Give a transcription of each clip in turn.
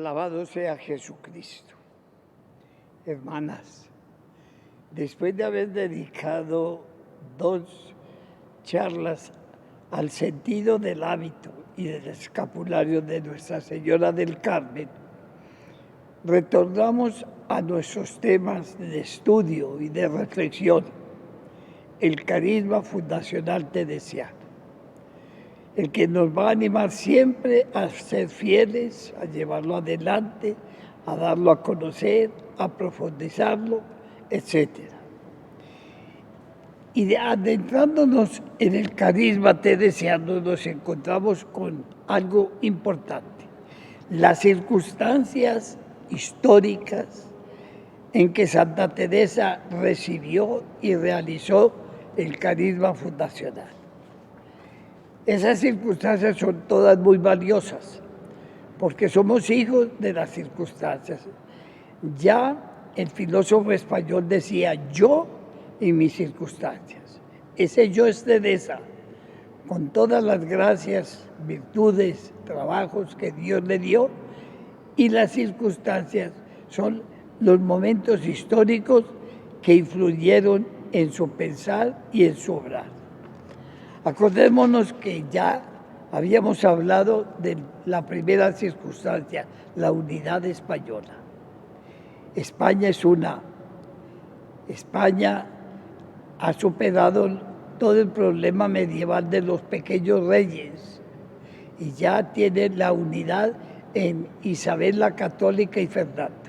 Alabado sea Jesucristo. Hermanas, después de haber dedicado 2 charlas al sentido del hábito y del escapulario de Nuestra Señora del Carmen, retornamos a nuestros temas de estudio y de reflexión, el carisma fundacional teresiano, el que nos va a animar siempre a ser fieles, a llevarlo adelante, a darlo a conocer, a profundizarlo, etc. Y adentrándonos en el carisma teresiano nos encontramos con algo importante, las circunstancias históricas en que Santa Teresa recibió y realizó el carisma fundacional. Esas circunstancias son todas muy valiosas, porque somos hijos de las circunstancias. Ya el filósofo español decía, yo y mis circunstancias. Ese yo es Teresa, con todas las gracias, virtudes, trabajos que Dios le dio, y las circunstancias son los momentos históricos que influyeron en su pensar y en su obrar. Acordémonos que ya habíamos hablado de la primera circunstancia, la unidad española. España es una. España ha superado todo el problema medieval de los pequeños reyes y ya tiene la unidad en Isabel la Católica y Fernando.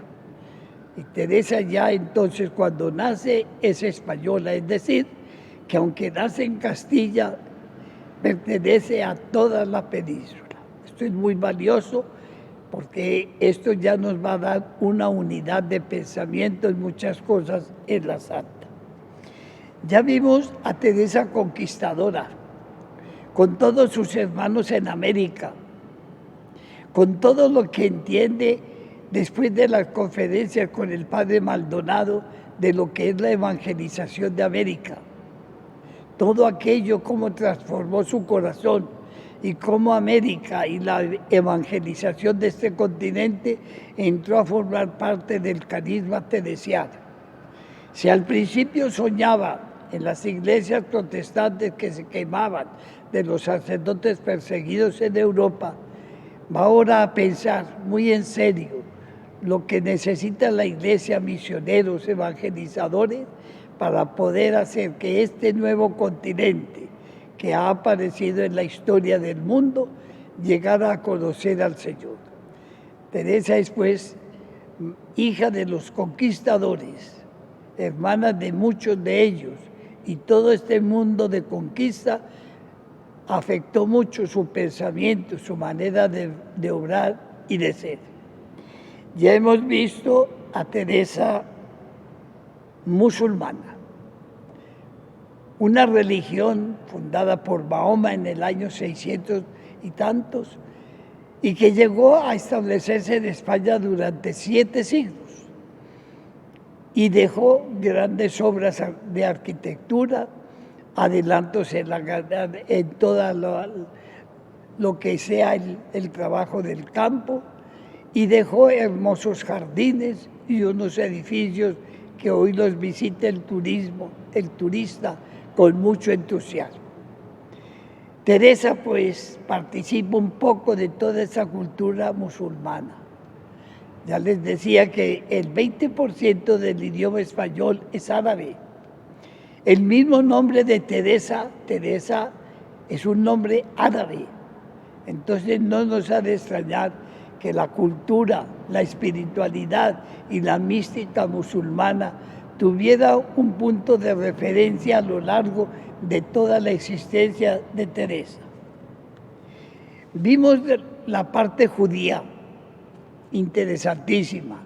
Y Teresa ya entonces cuando nace es española, es decir, que aunque nace en Castilla, pertenece a toda la península. Esto es muy valioso porque esto ya nos va a dar una unidad de pensamiento en muchas cosas en la Santa. Ya vimos a Teresa Conquistadora, con todos sus hermanos en América, con todo lo que entiende después de las conferencias con el padre Maldonado de lo que es la evangelización de América. Todo aquello, cómo transformó su corazón y cómo América y la evangelización de este continente entró a formar parte del carisma teresiano. Si al principio soñaba en las iglesias protestantes que se quemaban de los sacerdotes perseguidos en Europa, va ahora a pensar muy en serio lo que necesita la iglesia, misioneros, evangelizadores, para poder hacer que este nuevo continente que ha aparecido en la historia del mundo llegara a conocer al Señor. Teresa es pues hija de los conquistadores, hermana de muchos de ellos, y todo este mundo de conquista afectó mucho su pensamiento, su manera de obrar y de ser. Ya hemos visto a Teresa musulmana, una religión fundada por Mahoma en el año 600 y tantos, y que llegó a establecerse en España durante 7 siglos, y dejó grandes obras de arquitectura, adelantos en todo lo que sea el trabajo del campo, y dejó hermosos jardines y unos edificios que hoy los visita el turista con mucho entusiasmo. Teresa pues participa un poco de toda esa cultura musulmana. Ya les decía que el 20% del idioma español es árabe. El mismo nombre de Teresa es un nombre árabe. Entonces no nos ha de extrañar que la cultura, la espiritualidad y la mística musulmana tuviera un punto de referencia a lo largo de toda la existencia de Teresa. Vimos la parte judía, interesantísima,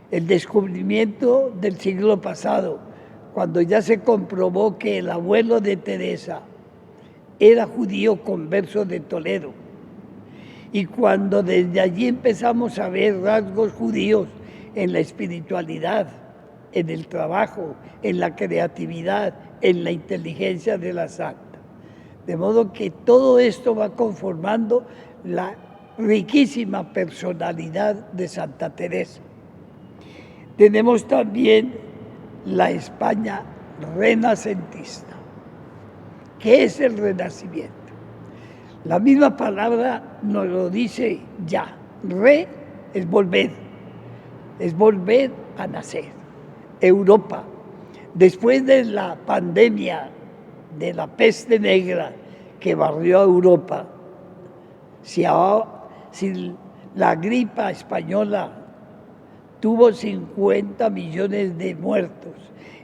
el descubrimiento del siglo pasado, cuando ya se comprobó que el abuelo de Teresa era judío converso de Toledo. Y cuando desde allí empezamos a ver rasgos judíos en la espiritualidad, en el trabajo, en la creatividad, en la inteligencia de la Santa. De modo que todo esto va conformando la riquísima personalidad de Santa Teresa. Tenemos también la España renacentista. ¿Qué es el Renacimiento? La misma palabra nos lo dice ya. Re es volver a nacer. Europa, después de la pandemia de la peste negra que barrió a Europa, si la gripa española tuvo 50 millones de muertos,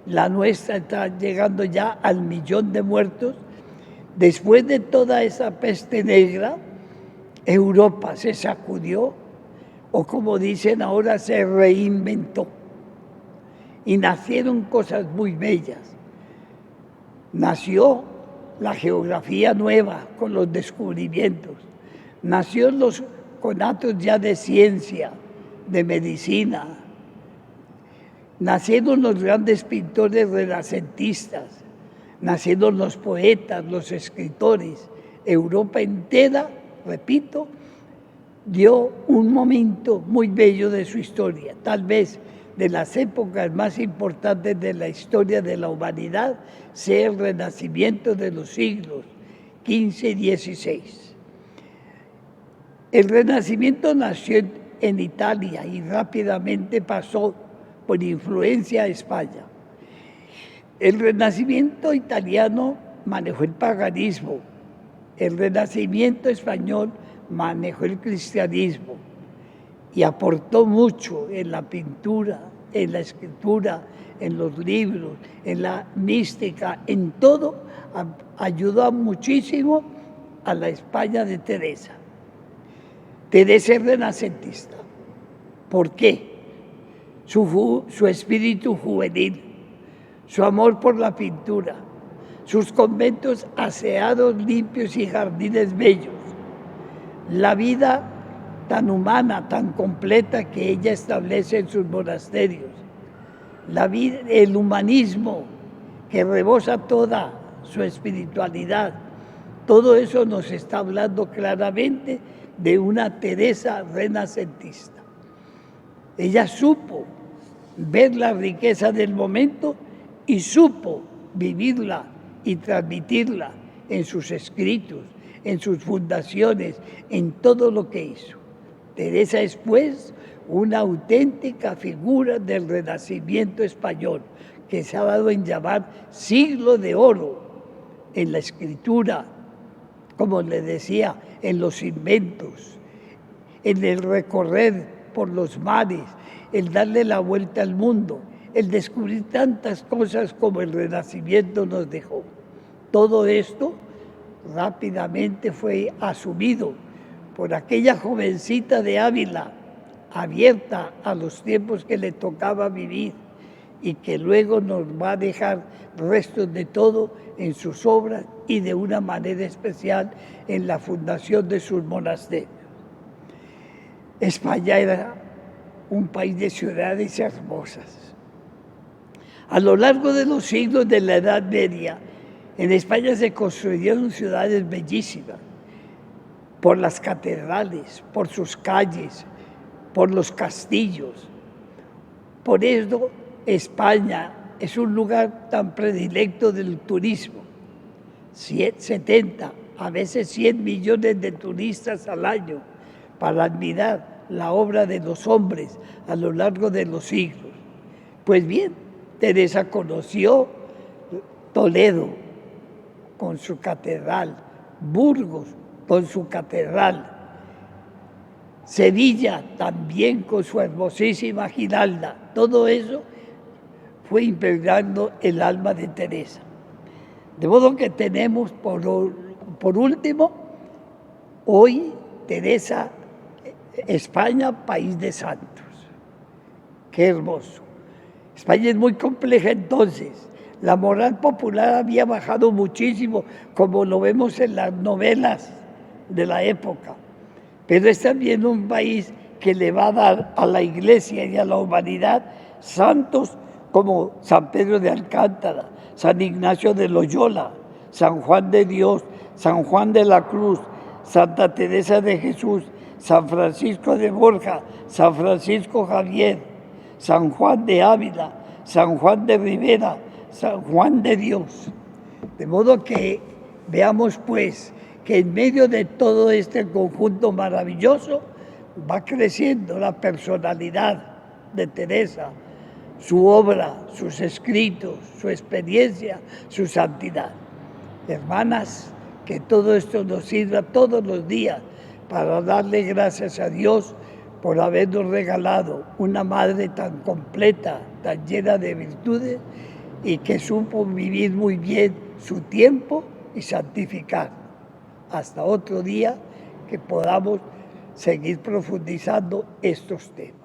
la nuestra está llegando ya al 1.000.000 de muertos. Después de toda esa peste negra, Europa se sacudió, o como dicen ahora, se reinventó. Y nacieron cosas muy bellas. Nació la geografía nueva con los descubrimientos. Nació los conatos ya de ciencia, de medicina. Nacieron los grandes pintores renacentistas. Nacieron los poetas, los escritores. Europa entera, repito, dio un momento muy bello de su historia, tal vez de las épocas más importantes de la historia de la humanidad, sea el Renacimiento de los siglos XV y XVI. El Renacimiento nació en Italia y rápidamente pasó por influencia a España. El Renacimiento italiano manejó el paganismo, el Renacimiento español manejó el cristianismo y aportó mucho en la pintura, en la escritura, en los libros, en la mística, en todo, ayudó muchísimo a la España de Teresa. Teresa es renacentista. ¿Por qué? Su espíritu juvenil, su amor por la pintura, sus conventos aseados, limpios y jardines bellos, la vida tan humana, tan completa que ella establece en sus monasterios, el humanismo que rebosa toda su espiritualidad, todo eso nos está hablando claramente de una Teresa renacentista. Ella supo ver la riqueza del momento y supo vivirla y transmitirla en sus escritos, en sus fundaciones, en todo lo que hizo. Teresa es, pues, una auténtica figura del Renacimiento español, que se ha dado en llamar siglo de oro en la escritura, como le decía, en los inventos, en el recorrer por los mares, el darle la vuelta al mundo, el descubrir tantas cosas como el Renacimiento nos dejó. Todo esto rápidamente fue asumido por aquella jovencita de Ávila, abierta a los tiempos que le tocaba vivir y que luego nos va a dejar restos de todo en sus obras y de una manera especial en la fundación de sus monasterios. España era un país de ciudades hermosas. A lo largo de los siglos de la Edad Media, en España se construyeron ciudades bellísimas, por las catedrales, por sus calles, por los castillos. Por eso España es un lugar tan predilecto del turismo. 70, a veces 100 millones de turistas al año para admirar la obra de los hombres a lo largo de los siglos. Pues bien, Teresa conoció Toledo con su catedral, Burgos con su catedral, Sevilla también con su hermosísima Giralda. Todo eso fue impregnando el alma de Teresa. De modo que tenemos, por último, hoy Teresa, España, país de santos. Qué hermoso. España es muy compleja entonces. La moral popular había bajado muchísimo, como lo vemos en las novelas de la época. Pero es también un país que le va a dar a la Iglesia y a la humanidad santos como San Pedro de Alcántara, San Ignacio de Loyola, San Juan de Dios, San Juan de la Cruz, Santa Teresa de Jesús, San Francisco de Borja, San Francisco Javier, San Juan de Ávila, San Juan de Rivera, San Juan de Dios. De modo que veamos pues que en medio de todo este conjunto maravilloso va creciendo la personalidad de Teresa, su obra, sus escritos, su experiencia, su santidad. Hermanas, que todo esto nos sirva todos los días para darle gracias a Dios por habernos regalado una madre tan completa, tan llena de virtudes y que supo vivir muy bien su tiempo y santificar. Hasta otro día que podamos seguir profundizando estos temas.